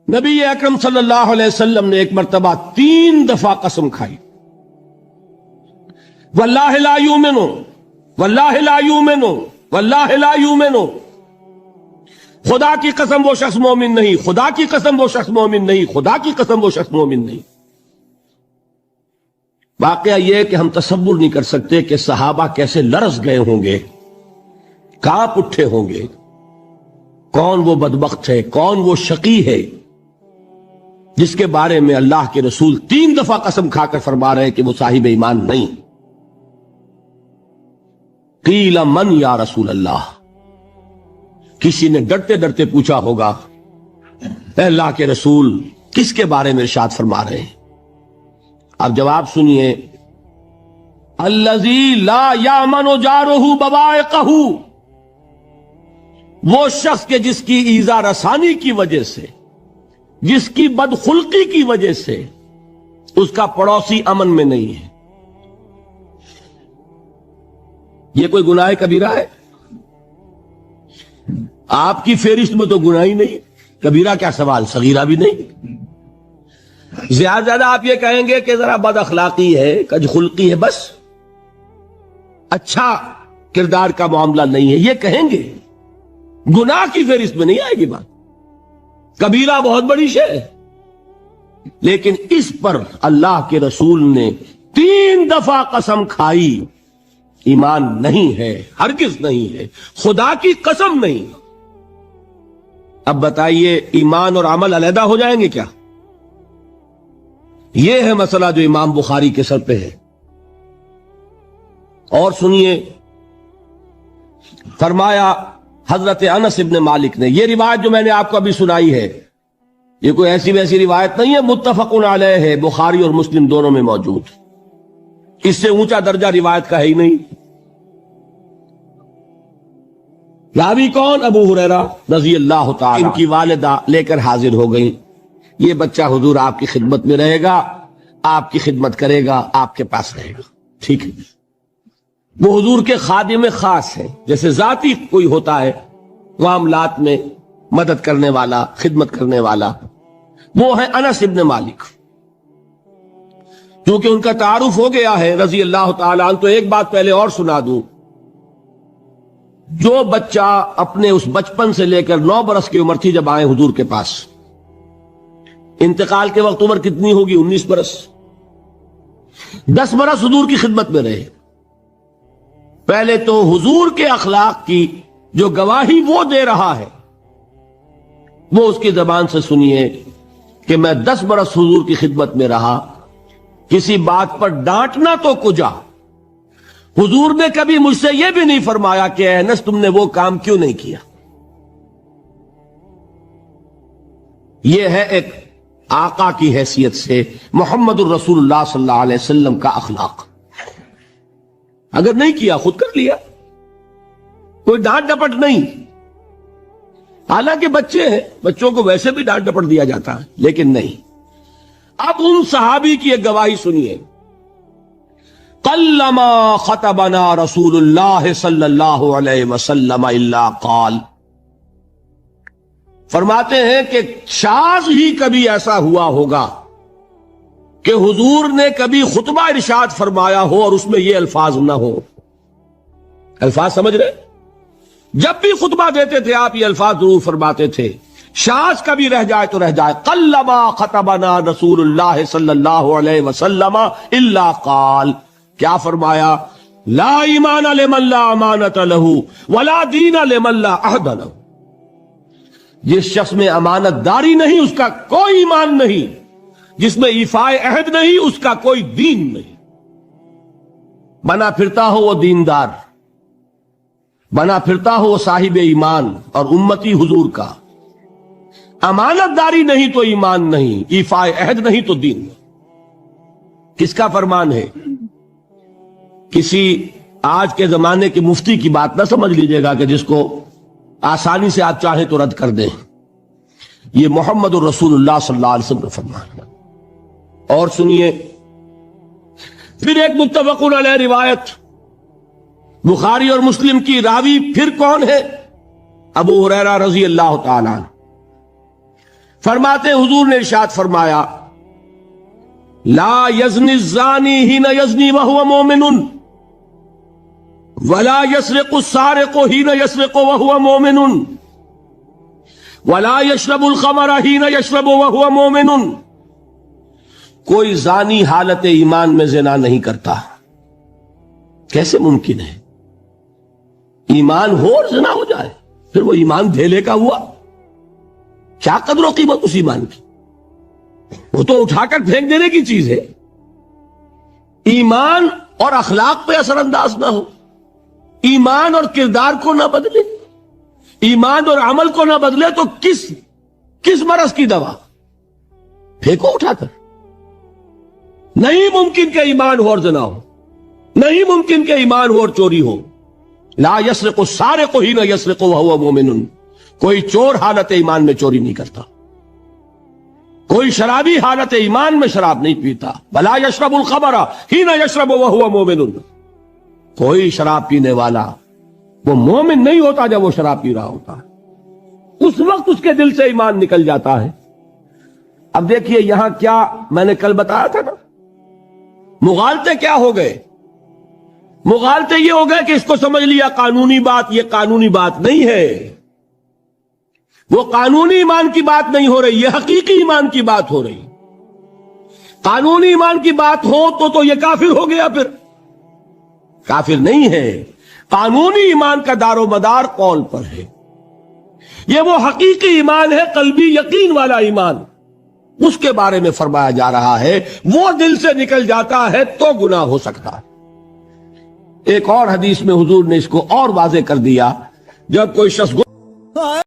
نبی اکرم صلی اللہ علیہ وسلم نے ایک مرتبہ 3 دفعہ قسم کھائی، واللہ لا یؤمنو، واللہ لا یؤمنو، واللہ لا یؤمنو، خدا کی قسم وہ شخص مومن نہیں، خدا کی قسم وہ شخص مومن نہیں، خدا کی قسم وہ شخص مومن نہیں۔ واقعہ یہ ہے کہ ہم تصور نہیں کر سکتے کہ صحابہ کیسے لرز گئے ہوں گے، کانپ اٹھے ہوں گے، کون وہ بدبخت ہے، کون وہ شقی ہے جس کے بارے میں اللہ کے رسول 3 دفعہ قسم کھا کر فرما رہے ہیں کہ وہ صاحب ایمان نہیں۔ قیل من یا رسول اللہ، کسی نے ڈرتے ڈرتے پوچھا ہوگا اے اللہ کے رسول کس کے بارے میں ارشاد فرما رہے ہیں؟ اب جواب سنیے، الذی لا یامن جارہ بوائقہ، وہ شخص کے جس کی ایذا رسانی کی وجہ سے، جس کی بدخلقی کی وجہ سے اس کا پڑوسی امن میں نہیں ہے۔ یہ کوئی گناہ کبیرہ ہے؟ آپ کی فہرست میں تو گناہ ہی نہیں، کبیرہ کیا سوال، صغیرہ بھی نہیں۔ زیادہ زیادہ آپ یہ کہیں گے کہ ذرا بد اخلاقی ہے، کج خلقی ہے، بس اچھا کردار کا معاملہ نہیں ہے، یہ کہیں گے، گناہ کی فہرست میں نہیں آئے گی بات۔ کبیرہ بہت بڑی شے ہے، لیکن اس پر اللہ کے رسول نے 3 دفعہ قسم کھائی، ایمان نہیں ہے، ہرگز نہیں ہے، خدا کی قسم نہیں۔ اب بتائیے ایمان اور عمل علیحدہ ہو جائیں گے کیا؟ یہ ہے مسئلہ جو امام بخاری کے سر پہ ہے۔ اور سنیے، فرمایا حضرت انس ابن مالک نے، یہ روایت جو میں نے آپ کو ابھی سنائی ہے یہ کوئی ایسی ویسی روایت نہیں ہے، متفق علیہ ہے، بخاری اور مسلم دونوں میں موجود، اس سے اونچا درجہ روایت کا ہے ہی نہیں۔ راوی کون؟ ابو ہریرہ رضی اللہ تعالی، ان کی والدہ لے کر حاضر ہو گئیں، یہ بچہ حضور آپ کی خدمت میں رہے گا، آپ کی خدمت کرے گا، آپ کے پاس رہے گا، ٹھیک ہے۔ وہ حضور کے خادم خاص ہے، جیسے ذاتی کوئی ہوتا ہے معاملات میں مدد کرنے والا، خدمت کرنے والا، وہ ہے انس ابن مالک۔ کیونکہ ان کا تعارف ہو گیا ہے رضی اللہ تعالیٰ عنہ، تو ایک بات پہلے اور سنا دوں، جو بچہ اپنے اس بچپن سے لے کر 9 برس کی عمر تھی جب آئے حضور کے پاس، انتقال کے وقت عمر کتنی ہوگی؟ 19 برس، 10 برس حضور کی خدمت میں رہے۔ پہلے تو حضور کے اخلاق کی جو گواہی وہ دے رہا ہے وہ اس کی زبان سے سنیے کہ میں 10 برس حضور کی خدمت میں رہا، کسی بات پر ڈانٹنا تو کجا، حضور نے کبھی مجھ سے یہ بھی نہیں فرمایا کہ اے انس تم نے وہ کام کیوں نہیں کیا۔ یہ ہے ایک آقا کی حیثیت سے محمد الرسول اللہ صلی اللہ علیہ وسلم کا اخلاق۔ اگر نہیں کیا خود کر لیا، کوئی ڈانٹ ڈپٹ نہیں، حالانکہ بچے ہیں، بچوں کو ویسے بھی ڈانٹ ڈپٹ دیا جاتا ہے، لیکن نہیں۔ اب ان صحابی کی ایک گواہی سنیے، قلما خطبنا رسول اللہ صلی اللہ علیہ وسلم الا قال، فرماتے ہیں کہ شاذ ہی کبھی ایسا ہوا ہوگا کہ حضور نے کبھی خطبہ ارشاد فرمایا ہو اور اس میں یہ الفاظ نہ ہو۔ الفاظ سمجھ رہے؟ جب بھی خطبہ دیتے تھے آپ یہ الفاظ ضرور فرماتے تھے، شاذ کبھی رہ جائے تو رہ جائے، قلما خطبنا رسول اللہ صلی اللہ علیہ وسلم الا قال، کیا فرمایا؟ لا ایمان لمن لا امانت لہ ولا دین لمن لا عہد لہ، جس شخص میں امانت داری نہیں اس کا کوئی ایمان نہیں، جس میں ایفائے عہد نہیں اس کا کوئی دین نہیں۔ بنا پھرتا ہو وہ دیندار، بنا پھرتا ہو وہ صاحب ایمان اور امتی حضور کا، امانت داری نہیں تو ایمان نہیں، ایفائے عہد نہیں تو دین نہیں۔ کس کا فرمان ہے؟ کسی آج کے زمانے کے مفتی کی بات نہ سمجھ لیجئے گا کہ جس کو آسانی سے آپ چاہیں تو رد کر دیں، یہ محمد الرسول اللہ صلی اللہ علیہ وسلم نے فرمایا۔ اور سنیے پھر ایک متفق علیہ روایت، بخاری اور مسلم کی، راوی پھر کون ہے؟ ابو ہریرہ رضی اللہ تعالیٰ عنہ۔ فرماتے حضور نے ارشاد فرمایا لا یزنی الزانی حین یزنی وہو مومن ولا یسرق السارق حین یسرق وہو مومن ولا یشرب الخمر حین یشرب وہو مومن. کوئی زانی حالت ایمان میں زنا نہیں کرتا. کیسے ممکن ہے؟ ایمان ہو اور زنا ہو جائے، پھر وہ ایمان دھیلے کا ہوا. کیا قدر و قیمت اس ایمان کی؟ وہ تو اٹھا کر پھینک دینے کی چیز ہے. ایمان اور اخلاق پہ اثر انداز نہ ہو، ایمان اور کردار کو نہ بدلے، ایمان اور عمل کو نہ بدلے تو کس مرض کی دوا؟ پھینکو اٹھا کر. نہیں ممکن کہ ایمان ہو اور زنا ہو، نہیں ممکن کہ ایمان ہو اور چوری ہو. لا یسرق السارق حین یسرق وہو مومن. کوئی چور حالت ایمان میں چوری نہیں کرتا، کوئی شرابی حالت ایمان میں شراب نہیں پیتا. ولا یشرب الخمر حین یشرب وہو مومن. کوئی شراب پینے والا وہ مومن نہیں ہوتا جب وہ شراب پی رہا ہوتا ہے، اس وقت اس کے دل سے ایمان نکل جاتا ہے. اب دیکھیے یہاں کیا میں نے کل بتایا تھا نا، مغالطے کیا ہو گئے؟ مغالطے یہ ہو گئے کہ اس کو سمجھ لیا قانونی بات. یہ قانونی بات نہیں ہے، وہ قانونی ایمان کی بات نہیں ہو رہی، یہ حقیقی ایمان کی بات ہو رہی. قانونی ایمان کی بات ہو تو یہ کافر ہو گیا. پھر کافر نہیں ہے. قانونی ایمان کا دار و مدار قول پر ہے. یہ وہ حقیقی ایمان ہے، قلبی یقین والا ایمان. اس کے بارے میں فرمایا جا رہا ہے وہ دل سے نکل جاتا ہے تو گناہ ہو سکتا ہے. ایک اور حدیث میں حضور نے اس کو اور واضح کر دیا. جب کوئی شخص